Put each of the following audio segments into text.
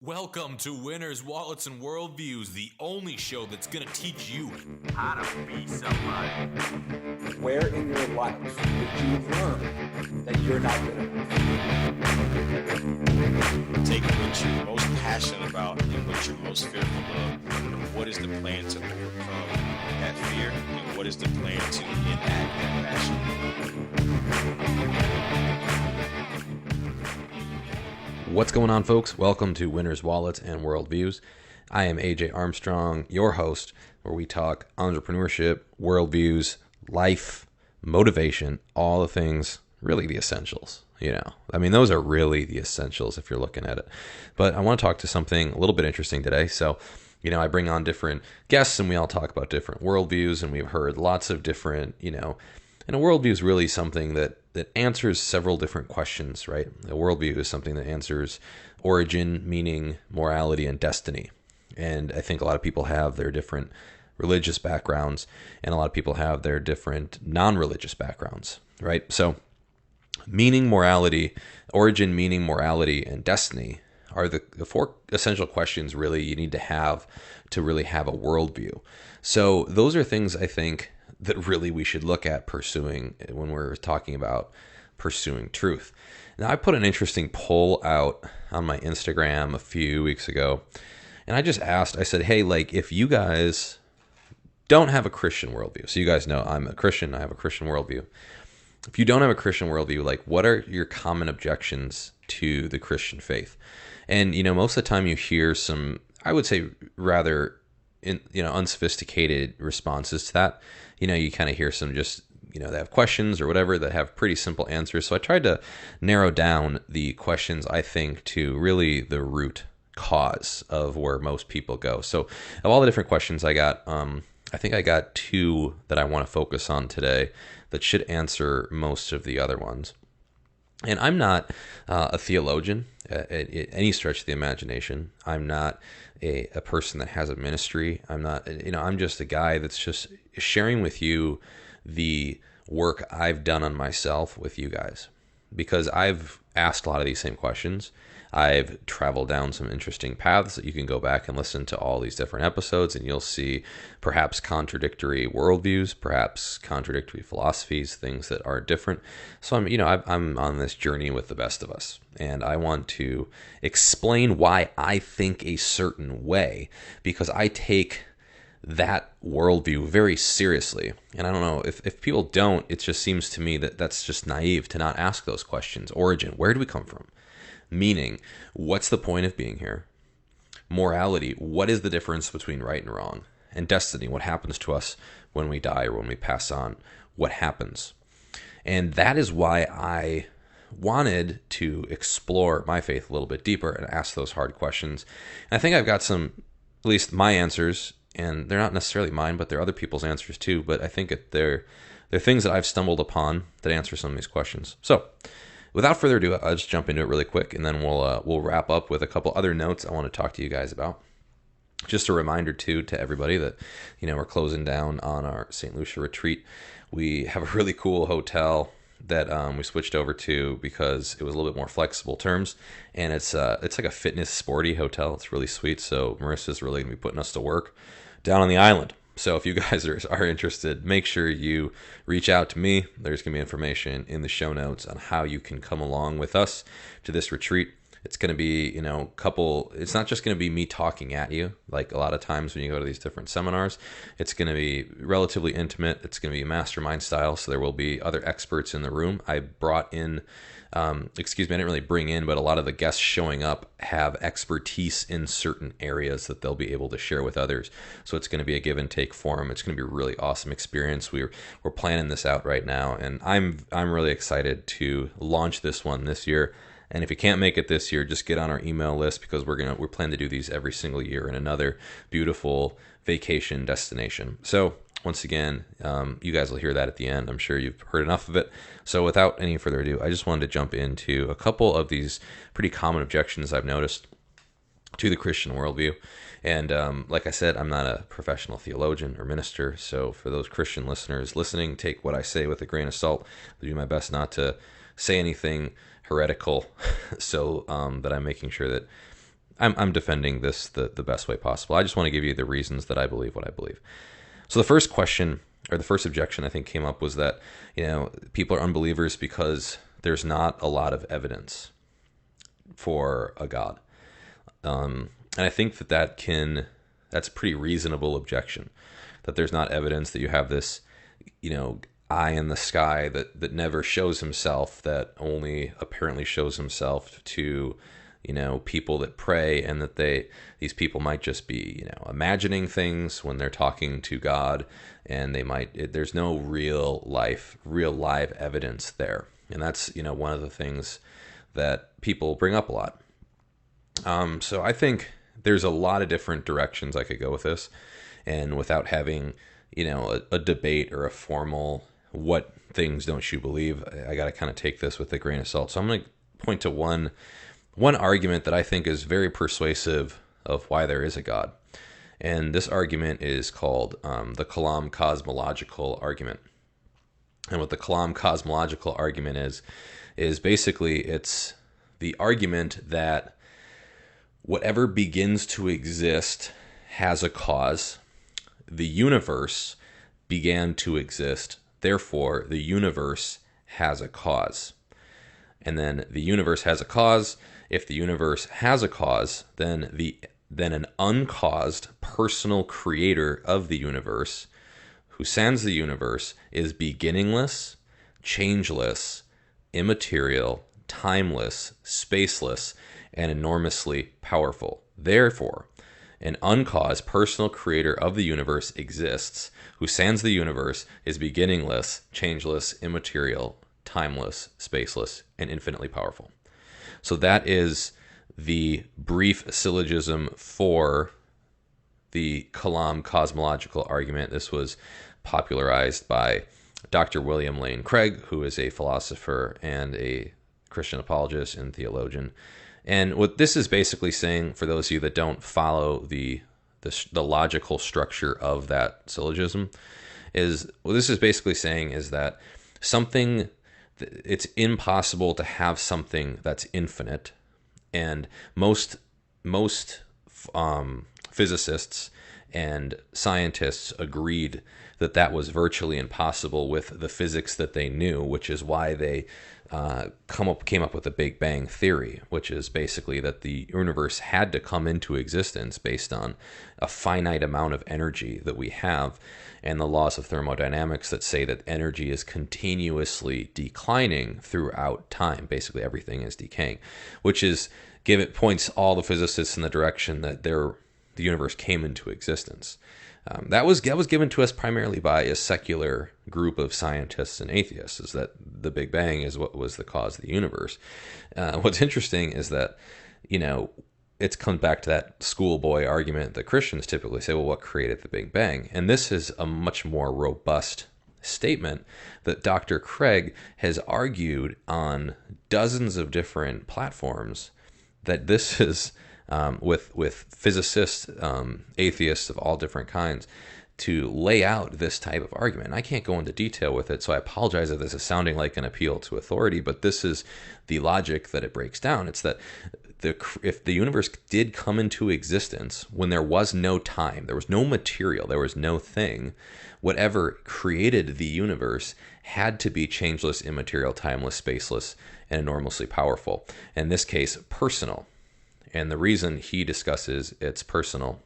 Welcome to Winners, Wallets, and Worldviews, the only show that's going to teach you how to be somebody. Where in your life did you learn that you're not good enough? Take what you're most passionate about and what you're most fearful of, and what is the plan to overcome that fear, and what is the plan to enact that passion. What's going on, folks? Welcome to Winners, Wallets, and Worldviews. I am AJ Armstrong, your host, where we talk entrepreneurship, worldviews, life, motivation, all the things, really the essentials. Those are really the essentials if you're looking at it. But I want to talk to something a little bit interesting today. So, I bring on different guests and we all talk about different worldviews, and we've heard lots of different, and a worldview is really something that answers several different questions, right? A worldview is something that answers origin, meaning, morality, and destiny. And I think a lot of people have their different religious backgrounds, and a lot of people have their different non-religious backgrounds, right? So meaning, morality, origin, meaning, morality, and destiny are the four essential questions really you need to really have a worldview. So those are things I think that really we should look at pursuing when we're talking about pursuing truth. Now, I put an interesting poll out on my Instagram a few weeks ago, and I just asked, I said, hey, if you guys don't have a Christian worldview, so you guys know I'm a Christian, I have a Christian worldview. If you don't have a Christian worldview, what are your common objections to the Christian faith? And, most of the time you hear some, I would say, rather unsophisticated responses to that. You kind of hear some just, they have questions or whatever that have pretty simple answers. So I tried to narrow down the questions, I think, to really the root cause of where most people go. So of all the different questions I got, I think I got two that I want to focus on today that should answer most of the other ones. And I'm not a theologian at any stretch of the imagination. I'm not a person that has a ministry. I'm not, I'm just a guy that's just sharing with you the work I've done on myself with you guys, because I've asked a lot of these same questions. I've traveled down some interesting paths that you can go back and listen to all these different episodes, and you'll see perhaps contradictory worldviews, perhaps contradictory philosophies, things that are different. So I'm on this journey with the best of us, and I want to explain why I think a certain way, because I take that worldview very seriously. And I don't know, if people don't, it just seems to me that that's just naive to not ask those questions. Origin, where do we come from? Meaning, what's the point of being here? Morality, what is the difference between right and wrong? And destiny, what happens to us when we die or when we pass on? What happens? And that is why I wanted to explore my faith a little bit deeper and ask those hard questions. And I think I've got some, at least my answers, and they're not necessarily mine, but they're other people's answers too. But I think they're things that I've stumbled upon that answer some of these questions. So without further ado, I'll just jump into it really quick, and then we'll wrap up with a couple other notes I want to talk to you guys about. Just a reminder, too, to everybody that, we're closing down on our St. Lucia retreat. We have a really cool hotel that we switched over to because it was a little bit more flexible terms, and it's like a fitness sporty hotel. It's really sweet, so Marissa's really going to be putting us to work down on the island. So if you guys are interested, make sure you reach out to me. There's going to be information in the show notes on how you can come along with us to this retreat. It's going to be, it's not just going to be me talking at you. Like a lot of times when you go to these different seminars, it's going to be relatively intimate. It's going to be mastermind style. So there will be other experts in the room. I brought in, I didn't really bring in, but a lot of the guests showing up have expertise in certain areas that they'll be able to share with others. So it's going to be a give and take forum. It's going to be a really awesome experience. We're planning this out right now, and I'm really excited to launch this one this year. And if you can't make it this year, just get on our email list, because we're planning to do these every single year in another beautiful vacation destination. So once again, you guys will hear that at the end. I'm sure you've heard enough of it. So without any further ado, I just wanted to jump into a couple of these pretty common objections I've noticed to the Christian worldview. And like I said, I'm not a professional theologian or minister. So for those Christian listeners listening, take what I say with a grain of salt. I'll do my best not to say anything heretical, so that I'm making sure that I'm defending this the best way possible. I just want to give you the reasons that I believe what I believe. So the first question, or the first objection I think came up, was that, people are unbelievers because there's not a lot of evidence for a God. And I think that's a pretty reasonable objection, that there's not evidence, that you have this, eye in the sky that never shows himself, that only apparently shows himself to, people that pray, and that these people might just be, imagining things when they're talking to God, and there's no real live evidence there. And that's, one of the things that people bring up a lot. So I think there's a lot of different directions I could go with this, and without having, a debate or a formal what things don't you believe, I got to kind of take this with a grain of salt. So I'm going to point to one argument that I think is very persuasive of why there is a God. And this argument is called the Kalam cosmological argument. And what the Kalam cosmological argument is basically, it's the argument that whatever begins to exist has a cause. The universe began to exist, therefore the universe has a cause. And then the universe has a cause. If the universe has a cause, then an uncaused personal creator of the universe, who sans the universe, is beginningless, changeless, immaterial, timeless, spaceless, and enormously powerful. Therefore, an uncaused personal creator of the universe exists, who sans the universe, is beginningless, changeless, immaterial, timeless, spaceless, and infinitely powerful. So that is the brief syllogism for the Kalam cosmological argument. This was popularized by Dr. William Lane Craig, who is a philosopher and a Christian apologist and theologian. And what this is basically saying, for those of you that don't follow the logical structure of that syllogism, is what this is basically saying is that it's impossible to have something that's infinite, and most physicists and scientists agreed that was virtually impossible with the physics that they knew, which is why they came up with the Big Bang theory, which is basically that the universe had to come into existence based on a finite amount of energy that we have, and the laws of thermodynamics that say that energy is continuously declining throughout time. Basically, everything is decaying, which points all the physicists in the direction that the universe came into existence. That was given to us primarily by a secular group of scientists and atheists, is that the Big Bang is what was the cause of the universe. What's interesting is that, it's comes back to that schoolboy argument that Christians typically say, well, what created the Big Bang? And this is a much more robust statement that Dr. Craig has argued on dozens of different platforms, that this is with physicists, atheists of all different kinds, to lay out this type of argument. And I can't go into detail with it, so I apologize if this is sounding like an appeal to authority, but this is the logic that it breaks down. It's that if the universe did come into existence when there was no time, there was no material, there was no thing, whatever created the universe had to be changeless, immaterial, timeless, spaceless, and enormously powerful. In this case, personal. And the reason he discusses it's personal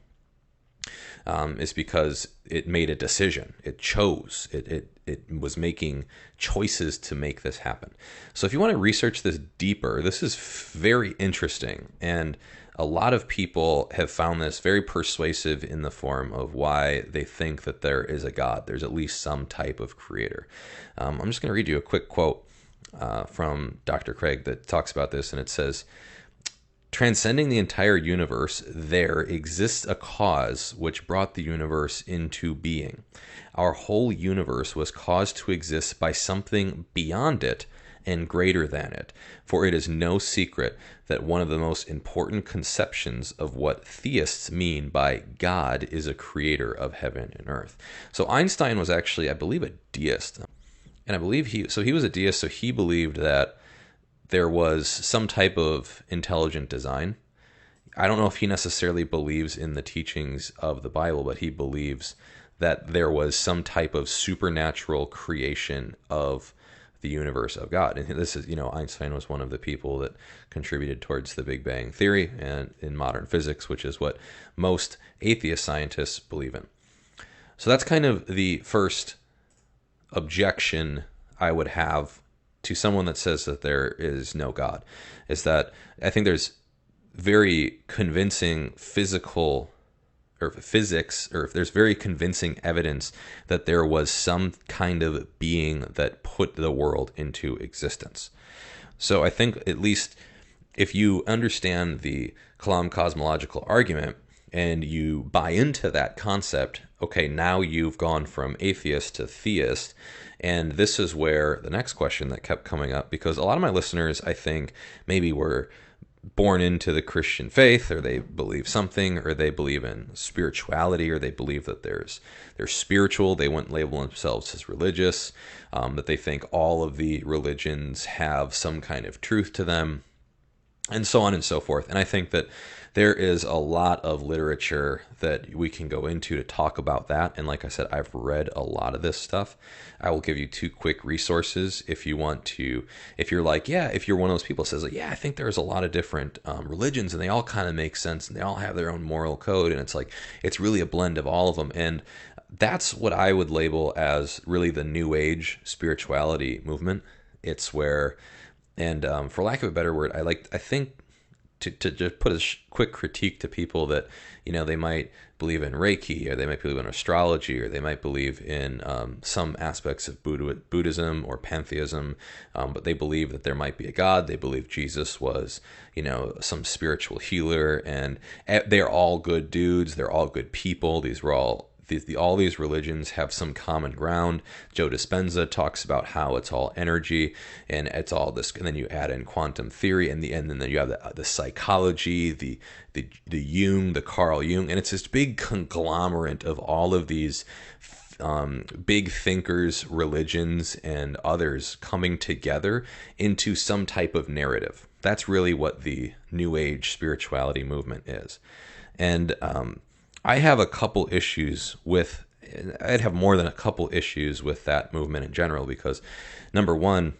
is because it made a decision. It chose. It was making choices to make this happen. So if you want to research this deeper, this is very interesting. And a lot of people have found this very persuasive in the form of why they think that there is a God. There's at least some type of creator. I'm just going to read you a quick quote from Dr. Craig that talks about this, and it says, "Transcending the entire universe, there exists a cause which brought the universe into being. Our whole universe was caused to exist by something beyond it and greater than it. For it is no secret that one of the most important conceptions of what theists mean by God is a creator of heaven and earth." So Einstein was actually, I believe, a deist. And I believe he was a deist, so he believed that there was some type of intelligent design. I don't know if he necessarily believes in the teachings of the Bible, but he believes that there was some type of supernatural creation of the universe of God. And this is, Einstein was one of the people that contributed towards the Big Bang Theory and in modern physics, which is what most atheist scientists believe in. So that's kind of the first objection I would have to someone that says that there is no God, is that I think there's very convincing physics, or if there's very convincing evidence that there was some kind of being that put the world into existence. So I think at least if you understand the Kalam cosmological argument and you buy into that concept, okay, now you've gone from atheist to theist. And this is where the next question that kept coming up, because a lot of my listeners, I think, maybe were born into the Christian faith, or they believe something, or they believe in spirituality, or they believe that they're spiritual. They wouldn't label themselves as religious, that they think all of the religions have some kind of truth to them, and so on and so forth. And I think that there is a lot of literature that we can go into to talk about that. And like I said, I've read a lot of this stuff. I will give you 2 quick resources if you want to, if you're like, yeah, if you're one of those people that says, like, yeah, I think there's a lot of different religions and they all kind of make sense and they all have their own moral code. And it's like, it's really a blend of all of them. And that's what I would label as really the New Age spirituality movement. It's where, and for lack of a better word, I think to just put a quick critique to people that, they might believe in Reiki, or they might believe in astrology, or they might believe in some aspects of Buddhism or pantheism, but they believe that there might be a God. They believe Jesus was, some spiritual healer, and they're all good dudes. They're all good people. These were all these religions have some common ground. Joe Dispenza talks about how it's all energy and it's all this, and then you add in quantum theory, and then you have the psychology, the Jung, the Carl Jung, and it's this big conglomerate of all of these big thinkers, religions, and others coming together into some type of narrative. That's really what the New Age spirituality movement is. And I have a couple issues with, I'd have more than a couple issues with that movement in general, because number one,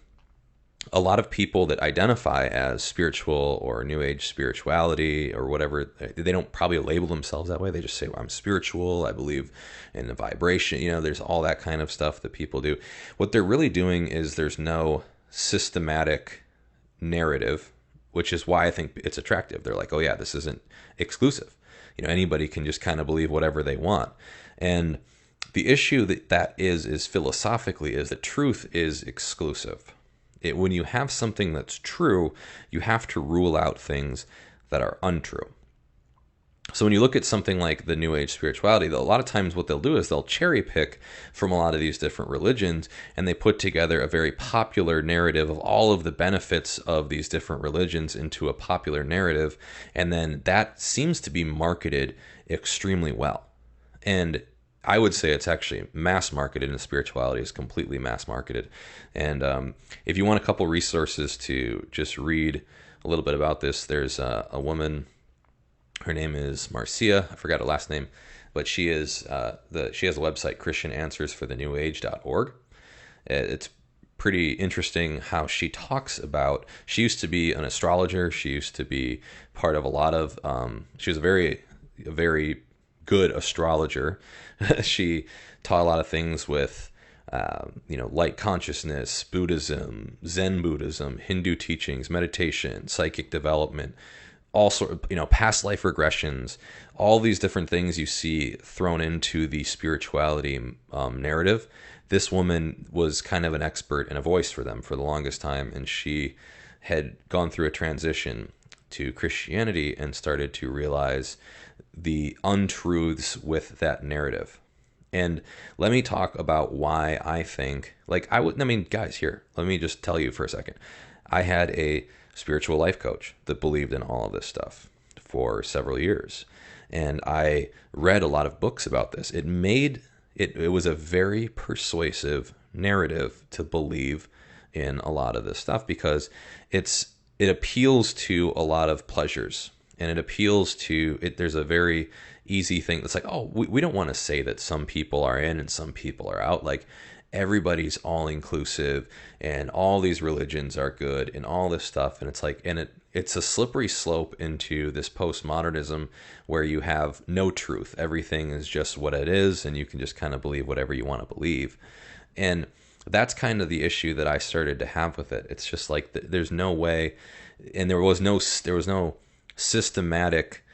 a lot of people that identify as spiritual or New Age spirituality or whatever, they don't probably label themselves that way. They just say, well, I'm spiritual, I believe in the vibration, there's all that kind of stuff that people do. What they're really doing is there's no systematic narrative, which is why I think it's attractive. They're like, oh yeah, this isn't exclusive. Anybody can just kind of believe whatever they want. And the issue that is philosophically is that truth is exclusive. When you have something that's true, you have to rule out things that are untrue. So when you look at something like the New Age spirituality, a lot of times what they'll do is they'll cherry pick from a lot of these different religions, and they put together a very popular narrative of all of the benefits of these different religions into a popular narrative, and then that seems to be marketed extremely well. And I would say it's actually mass marketed, and spirituality is completely mass marketed. And if you want a couple resources to just read a little bit about this, there's a woman. Her name is Marcia. I forgot her last name, but she is she has a website, ChristianAnswersForTheNewAge.org. It's pretty interesting how she talks about. She used to be an astrologer. She used to be part of a lot of. She was a very good astrologer. She taught a lot of things with, light consciousness, Buddhism, Zen Buddhism, Hindu teachings, meditation, psychic development. All sort of, past life regressions, all these different things you see thrown into the spirituality narrative. This woman was kind of an expert and a voice for them for the longest time, and she had gone through a transition to Christianity and started to realize the untruths with that narrative. And let me talk about why I think, guys, here, let me just tell you for a second. I had a spiritual life coach that believed in all of this stuff for several years, and I read a lot of books about this. It was a very persuasive narrative to believe in a lot of this stuff, because it appeals to a lot of pleasures. and it appeals to it. There's a very easy thing that's like, oh, we don't want to say that some people are in and some people are out. Like, everybody's all inclusive and all these religions are good and all this stuff. And it's like, and it's a slippery slope into this postmodernism where you have no truth. Everything is just what it is, and you can just kind of believe whatever you want to believe. And that's kind of the issue that I started to have with it. It's just like, there's no way, and there was no systematic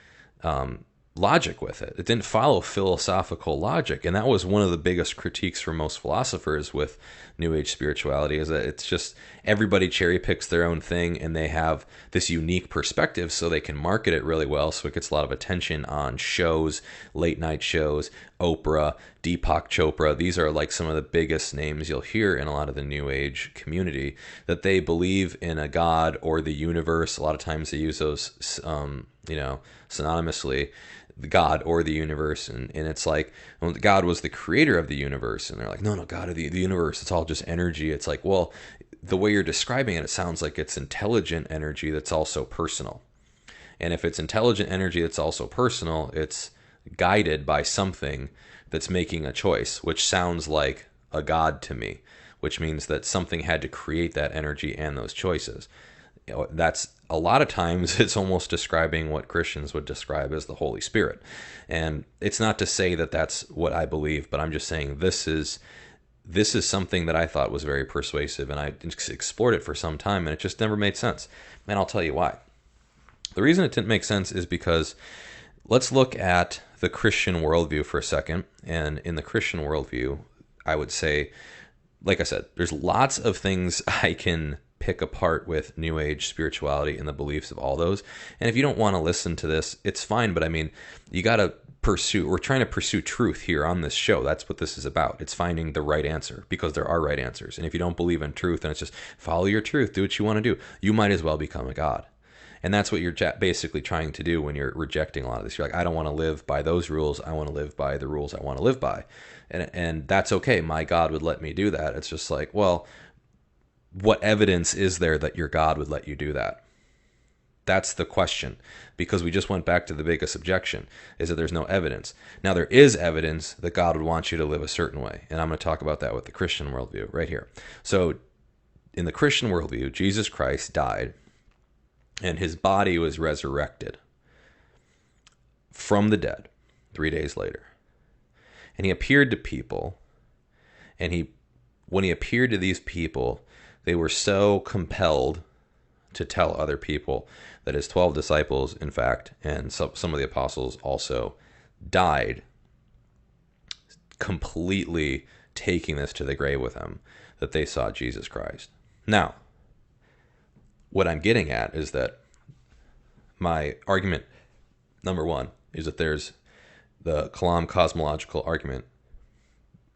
logic with it. It didn't follow philosophical logic. And that was one of the biggest critiques for most philosophers with New Age spirituality, is that it's just everybody cherry picks their own thing, and they have this unique perspective so they can market it really well. So it gets a lot of attention on shows, late night shows, Oprah, Deepak Chopra. These are like some of the biggest names you'll hear in a lot of the New Age community, that they believe in a God or the universe. A lot of times they use those, synonymously, the God or the universe. And it's like, well, God was the creator of the universe. And they're like, no, God of the universe, it's all just energy. It's like, well, the way you're describing it, it sounds like it's intelligent energy that's also personal. And if it's intelligent energy that's also personal, it's guided by something that's making a choice, which sounds like a God to me, which means that something had to create that energy and those choices. That's a lot of times it's almost describing what Christians would describe as the Holy Spirit. And it's not to say that that's what I believe, but I'm just saying this is something that I thought was very persuasive, and I explored it for some time, and it just never made sense. And I'll tell you why. The reason it didn't make sense is because let's look at the Christian worldview for a second. And in the Christian worldview, I would say, like I said, there's lots of things I can pick apart with New Age spirituality and the beliefs of all those. And if you don't want to listen to this, it's fine. But I mean, you got to we're trying to pursue truth here on this show. That's what this is about. It's finding the right answer, because there are right answers. And if you don't believe in truth, and it's just follow your truth, do what you want to do, you might as well become a God. And that's what you're basically trying to do when you're rejecting a lot of this. You're like, I don't want to live by those rules. I want to live by the rules I want to live by. And that's okay. My God would let me do that. It's just like, well, what evidence is there that your God would let you do that? That's the question, because we just went back to the biggest objection, is that there's no evidence. Now, there is evidence that God would want you to live a certain way, and I'm going to talk about that with the Christian worldview right here. So in the Christian worldview, Jesus Christ died, and his body was resurrected from the dead 3 days later. And he appeared to people, and when he appeared to these people, they were so compelled to tell other people that his 12 disciples, in fact, and some of the apostles also died, completely taking this to the grave with them, that they saw Jesus Christ. Now, what I'm getting at is that my argument, number one, is that there's the Kalam cosmological argument.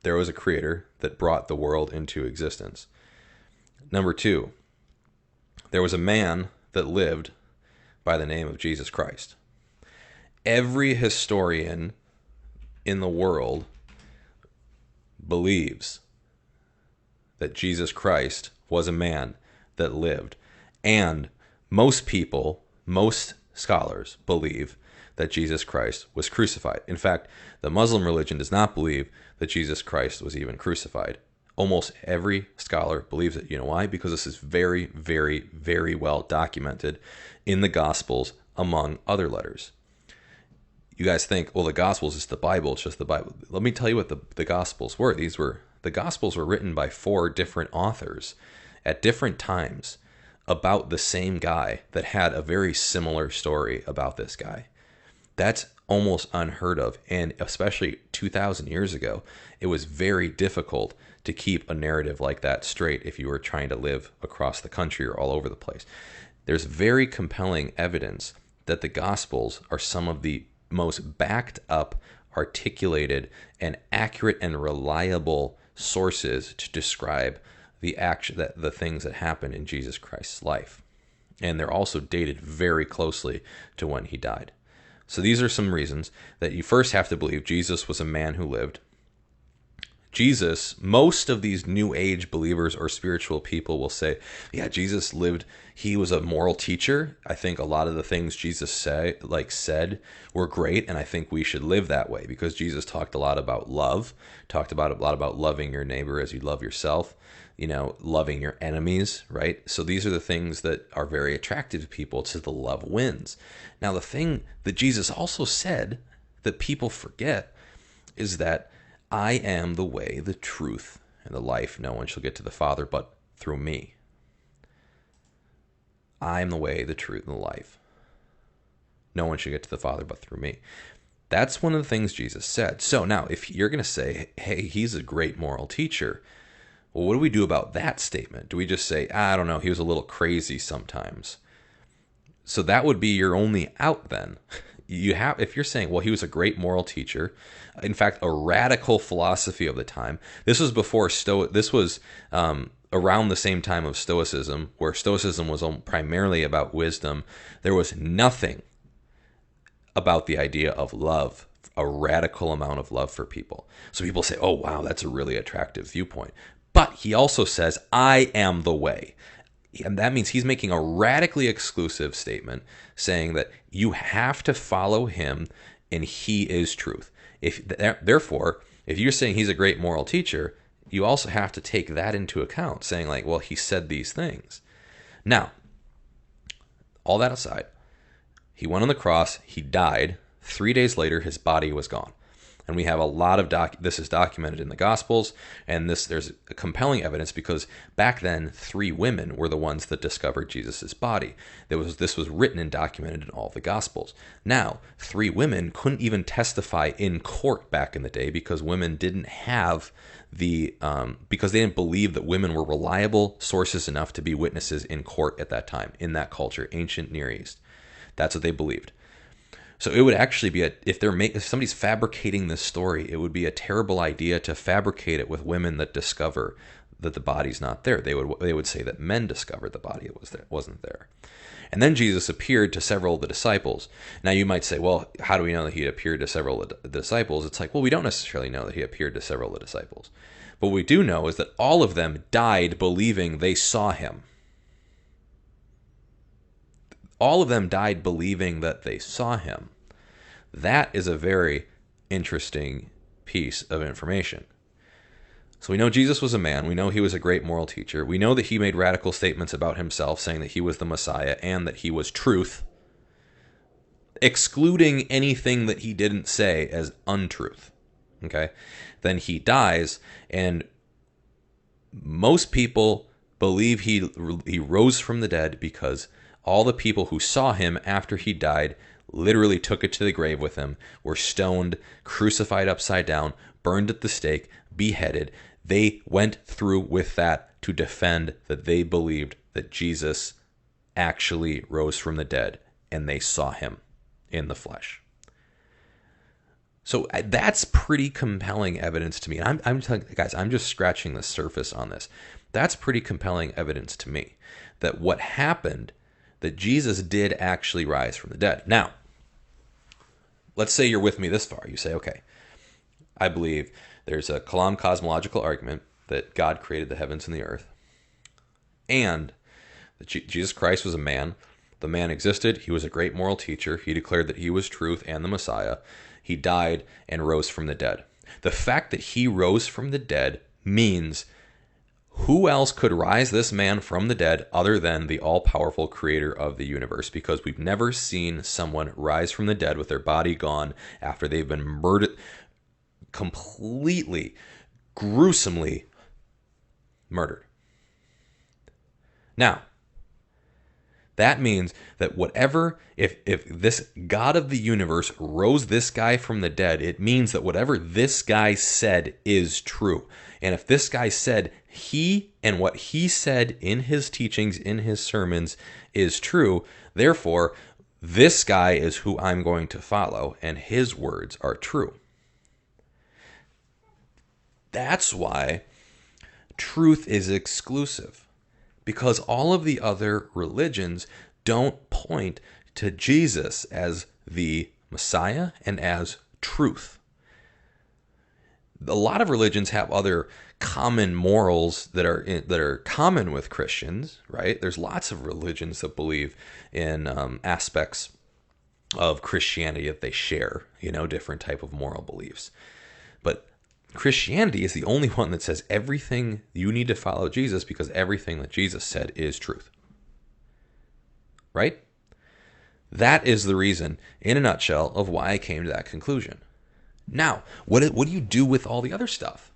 There was a creator that brought the world into existence. Number two, there was a man that lived by the name of Jesus Christ. Every historian in the world believes that Jesus Christ was a man that lived. And most people, most scholars believe that Jesus Christ was crucified. In fact, the Muslim religion does not believe that Jesus Christ was even crucified. Almost every scholar believes it. You know why? Because this is very, very, very well documented in the Gospels, among other letters. You guys think, well, the Gospels is the Bible. It's just the Bible. Let me tell you what the Gospels were. The Gospels were written by 4 different authors at different times about the same guy that had a very similar story about this guy. That's almost unheard of. And especially 2,000 years ago, it was very difficult to keep a narrative like that straight if you were trying to live across the country or all over the place. There's very compelling evidence that the Gospels are some of the most backed up, articulated, and accurate and reliable sources to describe the things that happened in Jesus Christ's life. And they're also dated very closely to when he died. So these are some reasons that you first have to believe Jesus was a man who lived. Jesus, most of these new age believers or spiritual people will say, yeah, Jesus lived, he was a moral teacher. I think a lot of the things Jesus said were great, and I think we should live that way because Jesus talked a lot about love, talked about a lot about loving your neighbor as you love yourself, loving your enemies, right? So these are the things that are very attractive to people, to the love wins. Now, the thing that Jesus also said that people forget is that I am the way, the truth, and the life. No one shall get to the Father but through me. I am the way, the truth, and the life. No one shall get to the Father but through me. That's one of the things Jesus said. So now, if you're going to say, hey, he's a great moral teacher, well, what do we do about that statement? Do we just say, I don't know, he was a little crazy sometimes? So that would be your only out then. If you're saying, well, he was a great moral teacher, in fact, a radical philosophy of the time. This was before this was around the same time of Stoicism, where Stoicism was primarily about wisdom. There was nothing about the idea of love, a radical amount of love for people. So people say, oh, wow, that's a really attractive viewpoint. But he also says, I am the way. And that means he's making a radically exclusive statement saying that you have to follow him and he is truth. Therefore, if you're saying he's a great moral teacher, you also have to take that into account, saying like, well, he said these things. Now, all that aside, he went on the cross, he died. 3 days later, his body was gone. And we have a lot of this is documented in the Gospels, and there's compelling evidence because back then 3 women were the ones that discovered Jesus' body. This was written and documented in all the Gospels. Now, 3 women couldn't even testify in court back in the day because women didn't have because they didn't believe that women were reliable sources enough to be witnesses in court at that time, in that culture, ancient Near East. That's what they believed. So it would actually be if somebody's fabricating this story, it would be a terrible idea to fabricate it with women that discover that the body's not there. They would say that men discovered the body wasn't there. And then Jesus appeared to several of the disciples. Now you might say, well, how do we know that he appeared to several of the disciples? It's like, well, we don't necessarily know that he appeared to several of the disciples. But what we do know is that all of them died believing they saw him. All of them died believing that they saw him. That is a very interesting piece of information. So we know Jesus was a man. We know he was a great moral teacher. We know that he made radical statements about himself, saying that he was the Messiah and that he was truth, excluding anything that he didn't say as untruth. Okay? Then he dies, and most people believe he rose from the dead because all the people who saw him after he died literally took it to the grave with him, were stoned, crucified upside down, burned at the stake, beheaded. They went through with that to defend that they believed that Jesus actually rose from the dead and they saw him in the flesh. So that's pretty compelling evidence to me. And I'm telling you, guys, I'm just scratching the surface on this. That's pretty compelling evidence to me that what happened, that Jesus did actually rise from the dead. Now, let's say you're with me this far. You say, okay, I believe there's a Kalam cosmological argument that God created the heavens and the earth, and that Jesus Christ was a man. The man existed. He was a great moral teacher. He declared that he was truth and the Messiah. He died and rose from the dead. The fact that he rose from the dead means who else could rise this man from the dead other than the all-powerful creator of the universe? Because we've never seen someone rise from the dead with their body gone after they've been murdered, completely, gruesomely murdered. Now, that means that if this God of the universe rose this guy from the dead, it means that whatever this guy said is true. And if this guy said what he said in his teachings, in his sermons is true, therefore, this guy is who I'm going to follow, and his words are true. That's why truth is exclusive. Because all of the other religions don't point to Jesus as the Messiah and as truth. a lot of religions have other common morals that are common with Christians, right? There's lots of religions that believe in aspects of Christianity that they share, different type of moral beliefs. But Christianity is the only one that says everything you need to follow Jesus because everything that Jesus said is truth. Right? That is the reason, in a nutshell, of why I came to that conclusion. Now, what do you do with all the other stuff?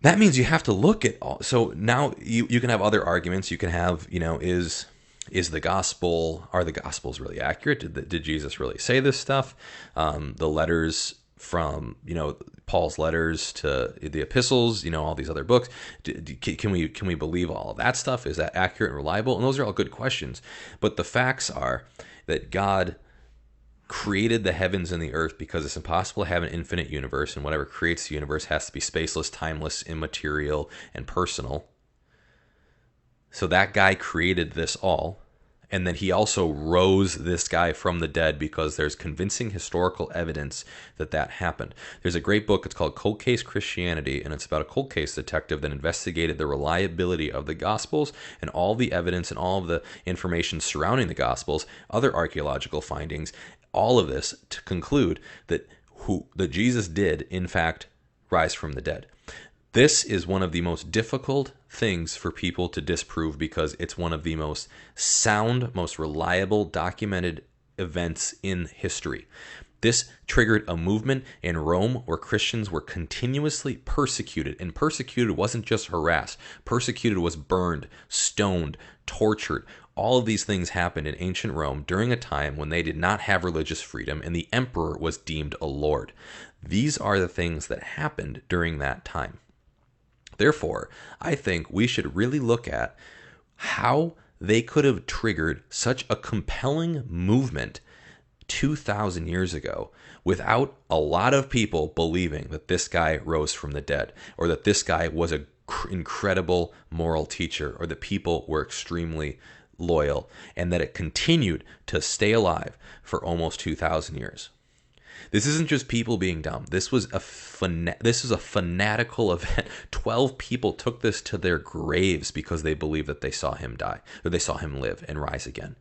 That means you have to look at all. So now you can have other arguments. You can have, are the Gospels really accurate? Did Jesus really say this stuff? The letters from, Paul's letters to the epistles, all these other books. Can we believe all of that stuff? Is that accurate and reliable? And those are all good questions. But the facts are that God created the heavens and the earth because it's impossible to have an infinite universe, and whatever creates the universe has to be spaceless, timeless, immaterial, and personal. So that guy created this all. And then he also rose this guy from the dead because there's convincing historical evidence that happened. There's a great book. It's called Cold Case Christianity, and it's about a cold case detective that investigated the reliability of the Gospels and all the evidence and all of the information surrounding the Gospels, other archaeological findings, all of this to conclude that Jesus did, in fact, rise from the dead. This is one of the most difficult things for people to disprove because it's one of the most sound, most reliable, documented events in history. This triggered a movement in Rome where Christians were continuously persecuted, and persecuted wasn't just harassed. Persecuted was burned, stoned, tortured. All of these things happened in ancient Rome during a time when they did not have religious freedom and the emperor was deemed a lord. These are the things that happened during that time. Therefore, I think we should really look at how they could have triggered such a compelling movement 2,000 years ago without a lot of people believing that this guy rose from the dead, or that this guy was an incredible moral teacher, or that people were extremely loyal, and that it continued to stay alive for almost 2,000 years. This isn't just people being dumb. This was a fanatical event. 12 people took this to their graves because they believed that they saw him die, or they saw him live and rise again.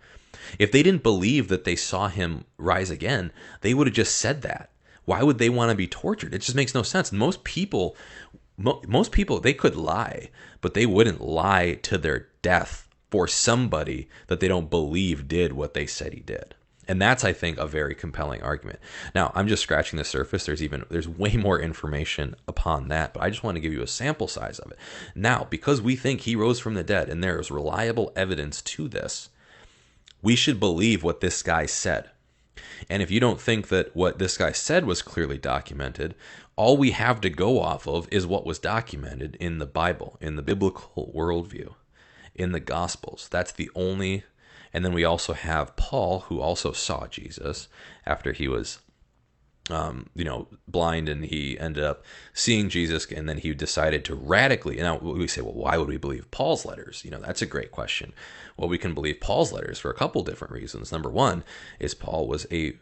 If they didn't believe that they saw him rise again, they would have just said that. Why would they want to be tortured? It just makes no sense. Most people, they could lie, but they wouldn't lie to their death for somebody that they don't believe did what they said he did. And that's, I think, a very compelling argument. Now, I'm just scratching the surface. There's way more information upon that, but I just want to give you a sample size of it. Now, because we think he rose from the dead and there is reliable evidence to this, we should believe what this guy said. And if you don't think that what this guy said was clearly documented, all we have to go off of is what was documented in the Bible, in the biblical worldview, in the Gospels. That's the only. And then we also have Paul, who also saw Jesus after he was, blind, and he ended up seeing Jesus, and then he decided to radically. Now we say, well, why would we believe Paul's letters? That's a great question. Well, we can believe Paul's letters for a couple different reasons. Number one is Paul was a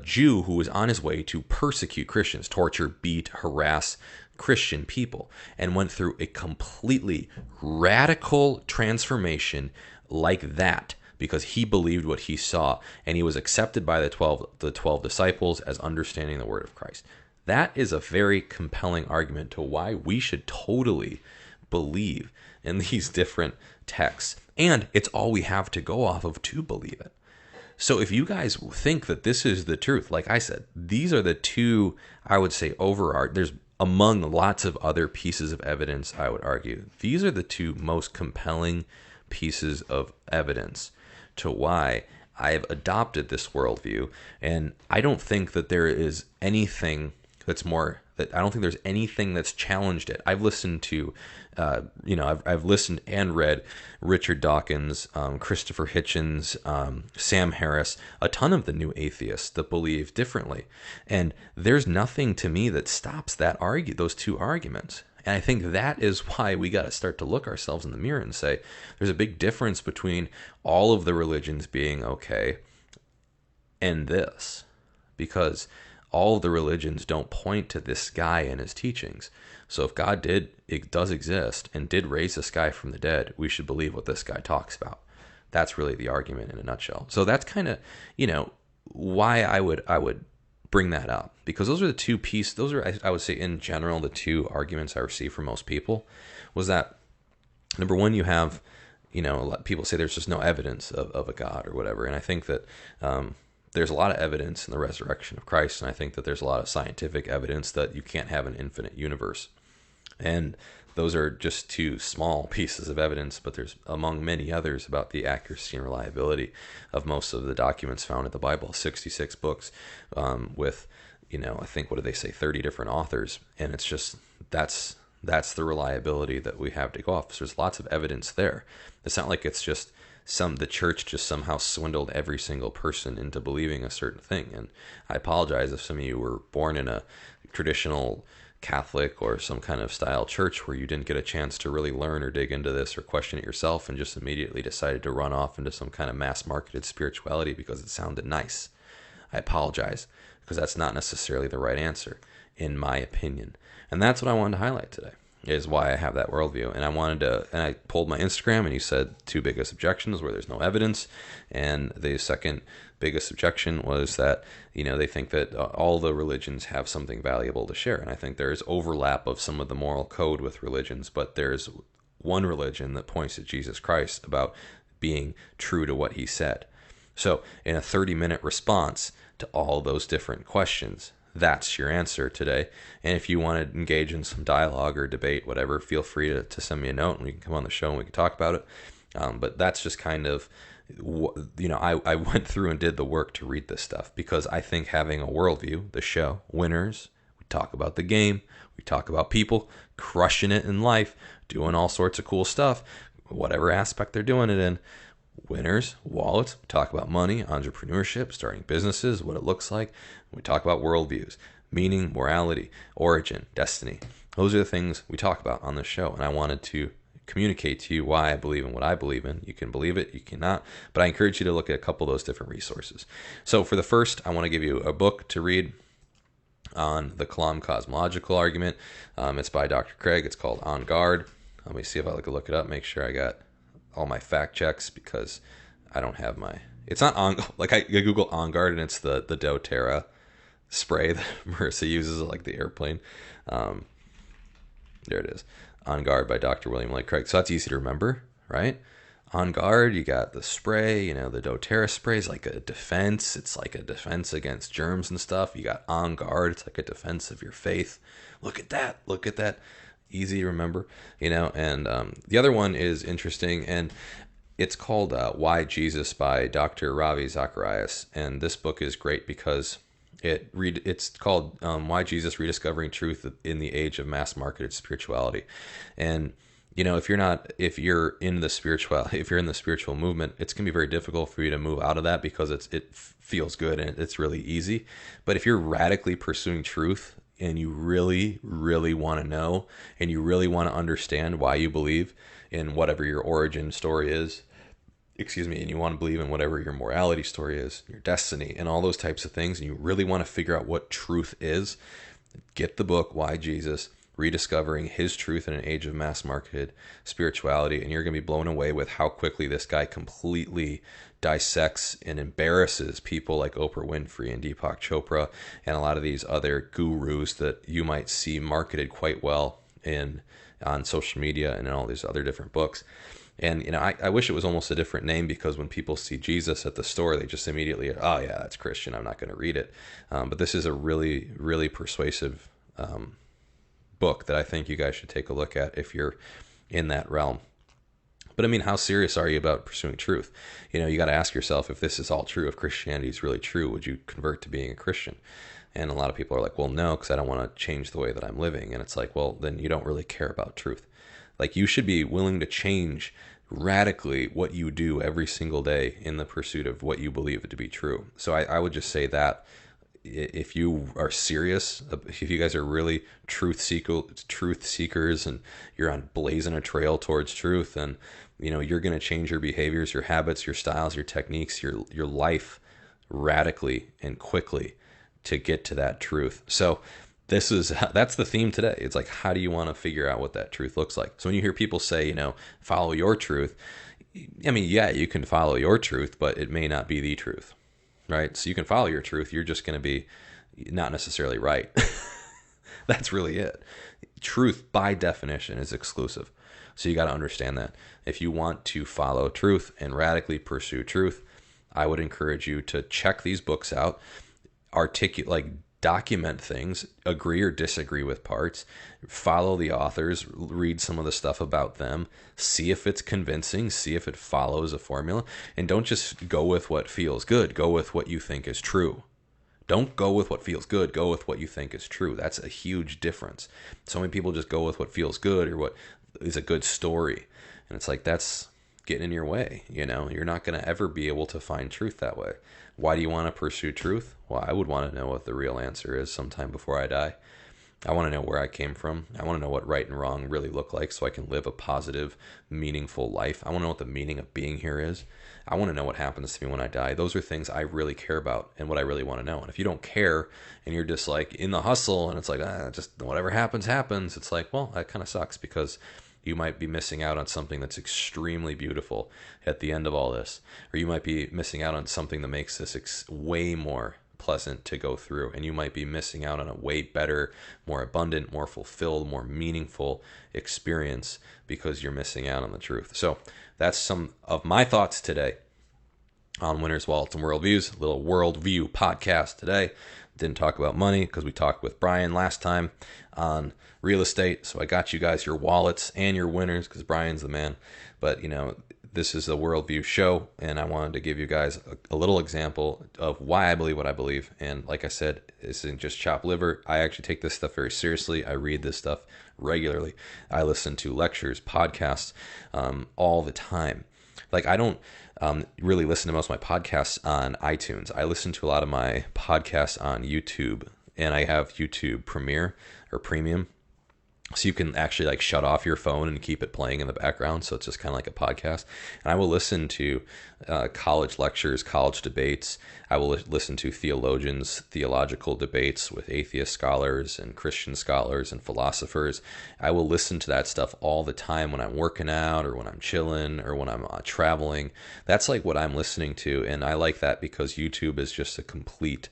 Jew who was on his way to persecute Christians, torture, beat, harass Christian people, and went through a completely radical transformation like that, because he believed what he saw, and he was accepted by the 12 disciples as understanding the word of Christ. That is a very compelling argument to why we should totally believe in these different texts. And it's all we have to go off of to believe it. So if you guys think that this is the truth, like I said, these are the two, I would say, there's among lots of other pieces of evidence, I would argue, these are the two most compelling pieces of evidence to why I've adopted this worldview. And I don't think that there is anything that's more, that I don't think there's anything that's challenged it. I've listened to, I've listened and read Richard Dawkins, Christopher Hitchens, Sam Harris, a ton of the new atheists that believe differently. And there's nothing to me that stops those two arguments. And I think that is why we got to start to look ourselves in the mirror and say, there's a big difference between all of the religions being okay and this. Because all the religions don't point to this guy and his teachings. So if God does exist and did raise this guy from the dead, we should believe what this guy talks about. That's really the argument in a nutshell. So that's kind of, why I would bring that up, because those are the two pieces. Those are, I would say, in general, the two arguments I receive from most people was that, number one, you have, a lot of people say there's just no evidence of a God or whatever. And I think that there's a lot of evidence in the resurrection of Christ. And I think that there's a lot of scientific evidence that you can't have an infinite universe. And those are just two small pieces of evidence, but there's among many others about the accuracy and reliability of most of the documents found in the Bible, 66 books with, I think, what do they say, 30 different authors. And it's just, that's the reliability that we have to go off. So there's lots of evidence there. It's not like it's just the church just somehow swindled every single person into believing a certain thing. And I apologize if some of you were born in a traditional Catholic or some kind of style church where you didn't get a chance to really learn or dig into this or question it yourself and just immediately decided to run off into some kind of mass marketed spirituality because it sounded nice. I apologize, because that's not necessarily the right answer, in my opinion. And that's what I wanted to highlight today, is why I have that worldview. And I pulled my Instagram, and you said two biggest objections where there's no evidence. And the second biggest objection was that, they think that all the religions have something valuable to share. And I think there's overlap of some of the moral code with religions, but there's one religion that points to Jesus Christ about being true to what he said. So in a 30-minute response to all those different questions, that's your answer today. And if you want to engage in some dialogue or debate, whatever, feel free to send me a note and we can come on the show and we can talk about it. But that's just kind of, I went through and did the work to read this stuff because I think having a worldview, the show, Winners, we talk about the game, we talk about people crushing it in life, doing all sorts of cool stuff, whatever aspect they're doing it in. Winners, wallets, we talk about money, entrepreneurship, starting businesses, what it looks like. We talk about worldviews, meaning, morality, origin, destiny. Those are the things we talk about on this show. And I wanted to communicate to you why I believe in what I believe in. You can believe it, you cannot. But I encourage you to look at a couple of those different resources. So for the first, I want to give you a book to read on the Kalam cosmological argument. It's by Dr. Craig. It's called On Guard. Let me see if I can look it up, make sure I got all my fact checks, because I don't have it's not on, like I Google On Guard and it's the doTERRA spray that Marissa uses, like the airplane. There it is. On Guard by Dr. William Lane Craig. So that's easy to remember, right? On Guard, you got the spray, the doTERRA spray is like a defense. It's like a defense against germs and stuff. You got On Guard, it's like a defense of your faith. Look at that. Easy to remember, and the other one is interesting, and it's called Why Jesus by Dr. Ravi Zacharias. And this book is great because it's called Why Jesus Rediscovering Truth in the Age of Mass Marketed Spirituality. And if you're in the spiritual movement, it's going to be very difficult for you to move out of that because it feels good and it's really easy. But if you're radically pursuing truth and you really, really want to know and you really want to understand why you believe in whatever your origin story is, and you want to believe in whatever your morality story is, your destiny, and all those types of things, and you really want to figure out what truth is, get the book, Why Jesus, Rediscovering His Truth in an Age of Mass Marketed Spirituality, and you're going to be blown away with how quickly this guy completely dissects and embarrasses people like Oprah Winfrey and Deepak Chopra and a lot of these other gurus that you might see marketed quite well on social media and in all these other different books. And, I wish it was almost a different name, because when people see Jesus at the store, they just immediately, oh yeah, that's Christian, I'm not going to read it. But this is a really, really persuasive book that I think you guys should take a look at if you're in that realm. But how serious are you about pursuing truth? You got to ask yourself, if this is all true, if Christianity is really true, would you convert to being a Christian? And a lot of people are like, well, no, because I don't want to change the way that I'm living. And it's like, well, then you don't really care about truth. Like, you should be willing to change radically what you do every single day in the pursuit of what you believe it to be true. So I would just say that if you are serious, if you guys are really truth seekers and you're on blazing a trail towards truth, and you're going to change your behaviors, your habits, your styles, your techniques, your life radically and quickly to get to that truth. So that's the theme today. It's like, how do you want to figure out what that truth looks like? So when you hear people say, follow your truth, I mean, yeah, you can follow your truth, but it may not be the truth, right? So you can follow your truth. You're just going to be not necessarily right. That's really it. Truth, by definition, is exclusive. So you got to understand that. If you want to follow truth and radically pursue truth, I would encourage you to check these books out, document things, agree or disagree with parts, follow the authors, read some of the stuff about them, see if it's convincing, see if it follows a formula, and don't just go with what feels good. Go with what you think is true. Don't go with what feels good. Go with what you think is true. That's a huge difference. So many people just go with what feels good or what is a good story. And it's like, that's getting in your way. You're not going to ever be able to find truth that way. Why do you want to pursue truth? Well, I would want to know what the real answer is sometime before I die. I want to know where I came from. I want to know what right and wrong really look like so I can live a positive, meaningful life. I want to know what the meaning of being here is. I want to know what happens to me when I die. Those are things I really care about and what I really want to know. And if you don't care and you're just like in the hustle and it's like, just whatever happens, happens. It's like, well, that kind of sucks because you might be missing out on something that's extremely beautiful at the end of all this. Or you might be missing out on something that makes this way more pleasant to go through. And you might be missing out on a way better, more abundant, more fulfilled, more meaningful experience because you're missing out on the truth. So that's some of my thoughts today on Winners, Wallets, and Worldviews. A little worldview podcast today. Didn't talk about money because we talked with Brian last time on real estate. So I got you guys your wallets and your winners because Brian's the man. But, this is a worldview show, and I wanted to give you guys a little example of why I believe what I believe. And like I said, this isn't just chopped liver. I actually take this stuff very seriously. I read this stuff regularly. I listen to lectures, podcasts all the time. Like, I don't really listen to most of my podcasts on iTunes. I listen to a lot of my podcasts on YouTube, and I have YouTube Premium. So you can actually shut off your phone and keep it playing in the background. So it's just kind of like a podcast. And I will listen to college lectures, college debates. I will listen to theological debates with atheist scholars and Christian scholars and philosophers. I will listen to that stuff all the time when I'm working out or when I'm chilling or when I'm traveling. That's like what I'm listening to. And I like that because YouTube is just a complete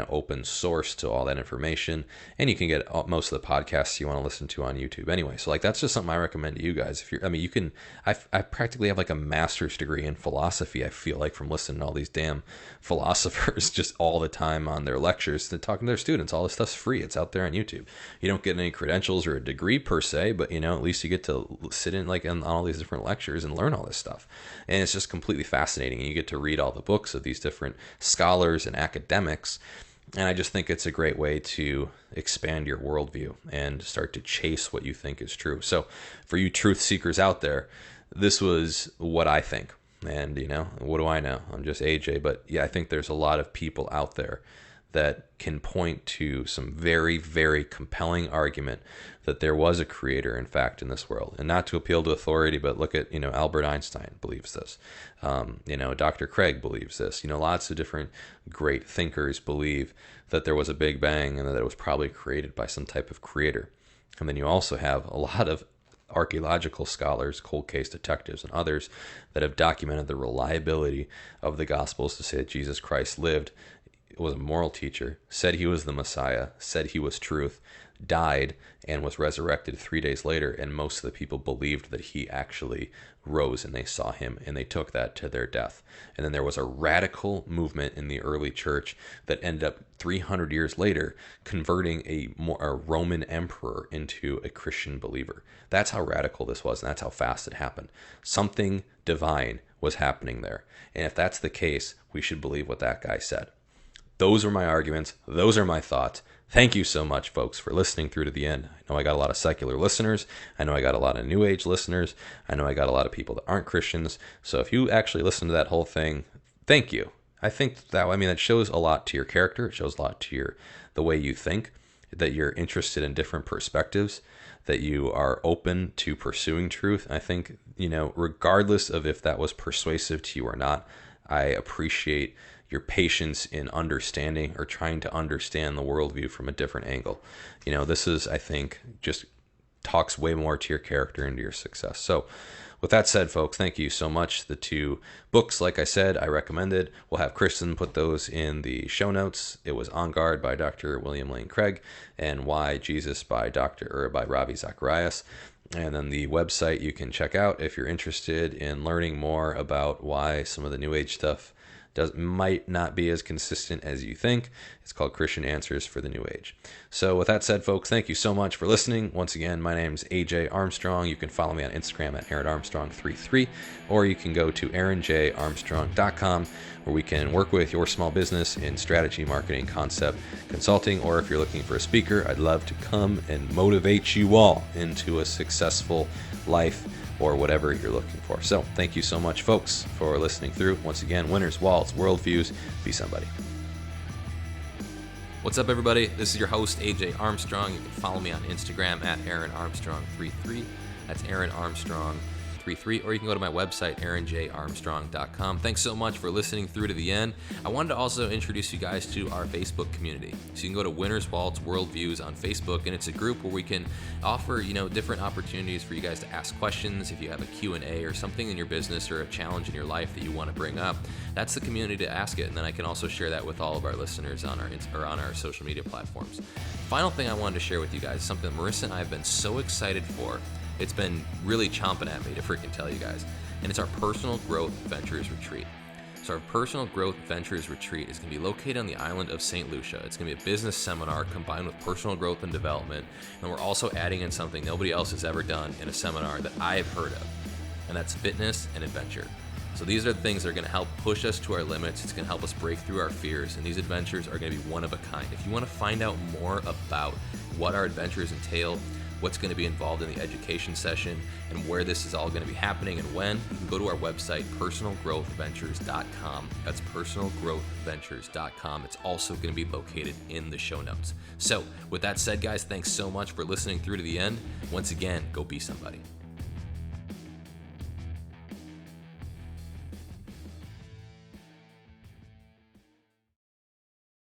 open source to all that information, and you can get most of the podcasts you want to listen to on YouTube anyway. So that's just something I recommend to you guys. I practically have a master's degree in philosophy. I feel like from listening to all these damn philosophers just all the time on their lectures and talking to their students. All this stuff's free. It's out there on YouTube. You don't get any credentials or a degree per se, but at least you get to sit in on all these different lectures and learn all this stuff. And it's just completely fascinating. And you get to read all the books of these different scholars and academics. And I just think it's a great way to expand your worldview and start to chase what you think is true. So for you truth seekers out there, this was what I think. And, what do I know? I'm just AJ. But yeah, I think there's a lot of people out there that can point to some very, very compelling argument that there was a creator, in fact, in this world. And not to appeal to authority, but look at, Albert Einstein believes this. Dr. Craig believes this. Lots of different great thinkers believe that there was a Big Bang and that it was probably created by some type of creator. And then you also have a lot of archaeological scholars, cold case detectives, and others that have documented the reliability of the Gospels to say that Jesus Christ lived, was a moral teacher, said he was the Messiah, said he was truth, died, and was resurrected 3 days later. And most of the people believed that he actually rose and they saw him, and they took that to their death. And then there was a radical movement in the early church that ended up 300 years later converting a Roman emperor into a Christian believer. That's how radical this was, and that's how fast it happened. Something divine was happening there. And if that's the case, we should believe what that guy said. Those are my arguments. Those are my thoughts. Thank you so much, folks, for listening through to the end. I know I got a lot of secular listeners. I know I got a lot of New Age listeners. I know I got a lot of people that aren't Christians. So if you actually listen to that whole thing, thank you. I think that shows a lot to your character. It shows a lot to the way you think, that you're interested in different perspectives, that you are open to pursuing truth. I think, regardless of if that was persuasive to you or not, I appreciate your patience in understanding or trying to understand the worldview from a different angle. This is, I think, just talks way more to your character and to your success. So with that said, folks, thank you so much. The 2 books, like I said, I recommended. We'll have Kristen put those in the show notes. It was On Guard by Dr. William Lane Craig and Why Jesus by Ravi Zacharias. And then the website you can check out if you're interested in learning more about why some of the New Age stuff might not be as consistent as you think. It's called Christian Answers for the New Age. So with that said, folks, thank you so much for listening. Once again, my name's AJ Armstrong. You can follow me on Instagram at AaronArmstrong33, or you can go to AaronJArmstrong.com, where we can work with your small business in strategy, marketing, concept, consulting, or if you're looking for a speaker, I'd love to come and motivate you all into a successful life or whatever you're looking for. So thank you so much, folks, for listening through. Once again, Winners, Wallets, Worldviews, be somebody. What's up, everybody? This is your host, AJ Armstrong. You can follow me on Instagram at AaronArmstrong33. That's AaronArmstrong33, or you can go to my website, AaronJArmstrong.com. Thanks so much for listening through to the end. I wanted to also introduce you guys to our Facebook community. So you can go to Winners, Wallets, Worldviews on Facebook, and it's a group where we can offer, different opportunities for you guys to ask questions. If you have a Q&A or something in your business or a challenge in your life that you want to bring up, that's the community to ask it. And then I can also share that with all of our listeners on our social media platforms. Final thing I wanted to share with you guys, something Marissa and I have been so excited for. It's been really chomping at me to freaking tell you guys. And it's our Personal Growth Ventures Retreat. So our Personal Growth Ventures Retreat is going to be located on the island of St. Lucia. It's going to be a business seminar combined with personal growth and development. And we're also adding in something nobody else has ever done in a seminar that I've heard of. And that's fitness and adventure. So these are the things that are going to help push us to our limits. It's going to help us break through our fears. And these adventures are going to be one of a kind. If you want to find out more about what our adventures entail, what's going to be involved in the education session, and where this is all going to be happening and when, you can go to our website, personalgrowthventures.com. That's personalgrowthventures.com. It's also going to be located in the show notes. So with that said, guys, thanks so much for listening through to the end. Once again, go be somebody.